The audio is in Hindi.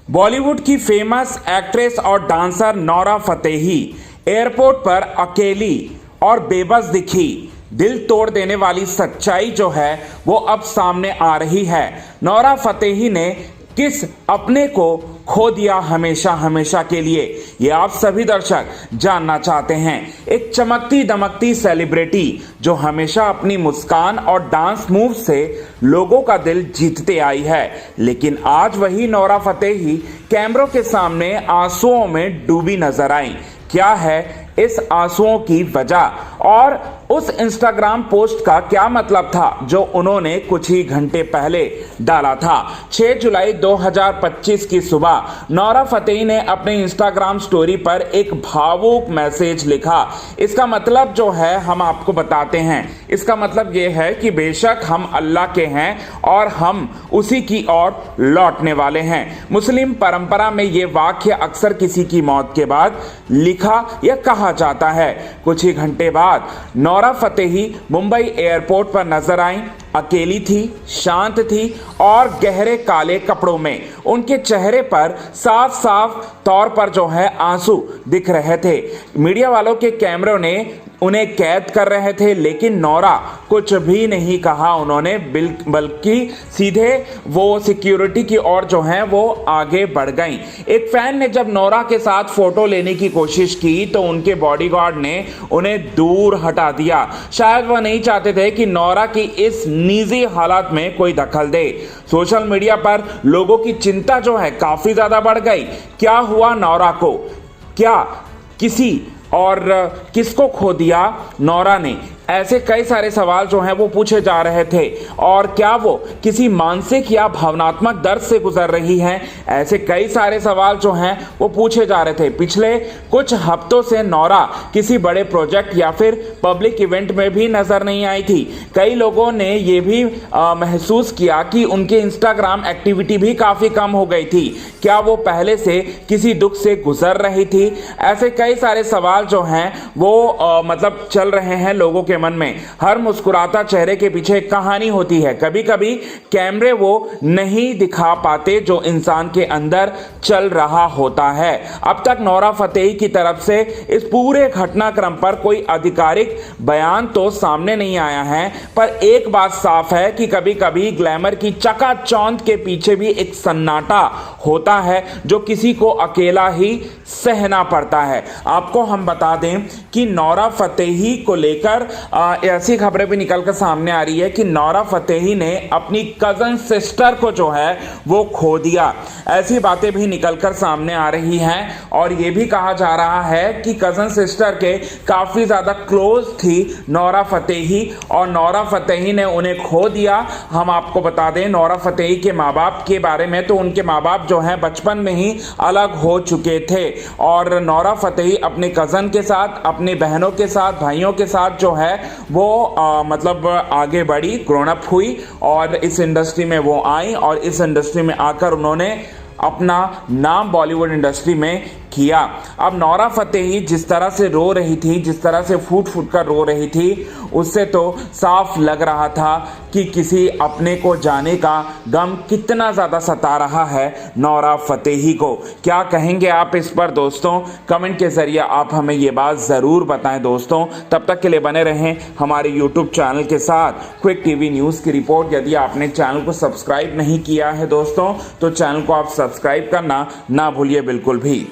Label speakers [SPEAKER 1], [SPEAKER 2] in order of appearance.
[SPEAKER 1] बॉलीवुड की फेमस एक्ट्रेस और डांसर नोरा फतेही एयरपोर्ट पर अकेली और बेबस दिखी। दिल तोड़ देने वाली सच्चाई जो है वो अब सामने आ रही है। नोरा फतेही ने किस अपने को खो दिया हमेशा हमेशा के लिए, ये आप सभी दर्शक जानना चाहते हैं। एक चमकती दमकती सेलिब्रिटी जो हमेशा अपनी मुस्कान और डांस मूव से लोगों का दिल जीतते आई है, लेकिन आज वही नोरा फतेही कैमरों के सामने आंसुओं में डूबी नजर आई। क्या है इस आंसुओं की वजह और उस इंस्टाग्राम पोस्ट का क्या मतलब था जो उन्होंने कुछ ही घंटे पहले डाला था। 6 जुलाई 2025 की सुबह नोरा फतेही ने अपने इंस्टाग्राम स्टोरी पर एक भावुक मैसेज लिखा। इसका मतलब जो है हम आपको बताते हैं। इसका मतलब ये है कि बेशक हम अल्लाह के हैं और हम उसी की ओर लौटने वाले हैं। मुस्लिम परंपरा में ये वाक्य अक्सर किसी की मौत के बाद लिखा या कहा जाता है। कुछ ही घंटे बाद नोरा फतेही मुंबई एयरपोर्ट पर नजर आई। अकेली थी, शांत थी और गहरे काले कपड़ों में। उनके चेहरे पर साफ साफ तौर पर जो है आंसू दिख रहे थे। मीडिया वालों के कैमरों ने उन्हें कैद कर रहे थे, लेकिन नोरा कुछ भी नहीं कहा उन्होंने, बल्कि सीधे वो सिक्योरिटी की ओर जो है वो आगे बढ़ गई। एक फैन ने जब नोरा के साथ फोटो लेने की कोशिश की तो उनके बॉडीगार्ड ने उन्हें दूर हटा दिया। शायद वह नहीं चाहते थे कि नोरा की इस निजी हालात में कोई दखल दे। सोशल मीडिया पर लोगों की चिंता जो है काफी ज्यादा बढ़ गई। क्या हुआ नोरा को? क्या किसी और किसको खो दिया नोरा ने? ऐसे कई सारे सवाल जो हैं वो पूछे जा रहे थे। और क्या वो किसी मानसिक या भावनात्मक दर्द से गुजर रही हैं? ऐसे कई सारे सवाल जो हैं वो पूछे जा रहे थे। पिछले कुछ हफ्तों से नोरा किसी बड़े प्रोजेक्ट या फिर पब्लिक इवेंट में भी नजर नहीं आई थी। कई लोगों ने ये भी महसूस किया कि उनके इंस्टाग्राम एक्टिविटी भी काफी कम हो गई थी। क्या वो पहले से किसी दुख से गुजर रही थी? ऐसे कई सारे सवाल जो हैं वो मतलब चल रहे हैं लोगों के मन में। हर मुस्कुराता चेहरे के पीछे एक कहानी होती है। कभी कभी कैमरे वो नहीं दिखा पाते जो इंसान के अंदर चल रहा होता है। अब तक नोरा फतेही की तरफ से इस पूरे घटनाक्रम पर कोई आधिकारिक बयान तो सामने नहीं आया है, पर एक बात साफ है कि कभी कभी ग्लैमर की चकाचौंध के पीछे भी एक सन्नाटा होता है जो किसी को अकेला ही सहना पड़ता है। आपको हम बता दें कि नोरा फतेही को लेकर ऐसी खबरें भी निकलकर सामने आ रही है कि नोरा फतेही ने अपनी कजन सिस्टर को जो है वो खो दिया। ऐसी बातें भी निकलकर सामने आ रही हैं और ये भी कहा जा रहा है कि कजन सिस्टर के काफी ज्यादा क्लोज थी नोरा फतेही और नोरा फतेही ने उन्हें खो दिया। हम आपको बता दें नोरा फतेही के माँ बाप के बारे में, तो उनके माँ बाप जो हैं बचपन में ही अलग हो चुके थे और नोरा फतेही अपने कजन के साथ, अपनी बहनों के साथ, भाइयों के साथ जो है वो मतलब आगे बढ़ी, ग्रोन अप हुई और इस इंडस्ट्री में वो आई और इस इंडस्ट्री में आकर उन्होंने अपना नाम बॉलीवुड इंडस्ट्री में किया। अब नोरा फतेही जिस तरह से रो रही थी, जिस तरह से फूट फूट कर रो रही थी, उससे तो साफ लग रहा था कि किसी अपने को जाने का गम कितना ज़्यादा सता रहा है नोरा फतेही को। क्या कहेंगे आप इस पर दोस्तों? कमेंट के ज़रिए आप हमें ये बात ज़रूर बताएं दोस्तों। तब तक के लिए बने रहें हमारे यूट्यूब चैनल के साथ। क्विक टीवी न्यूज़ की रिपोर्ट। यदि आपने चैनल को सब्सक्राइब नहीं किया है दोस्तों तो चैनल को आप सब्सक्राइब करना ना भूलिए बिल्कुल भी।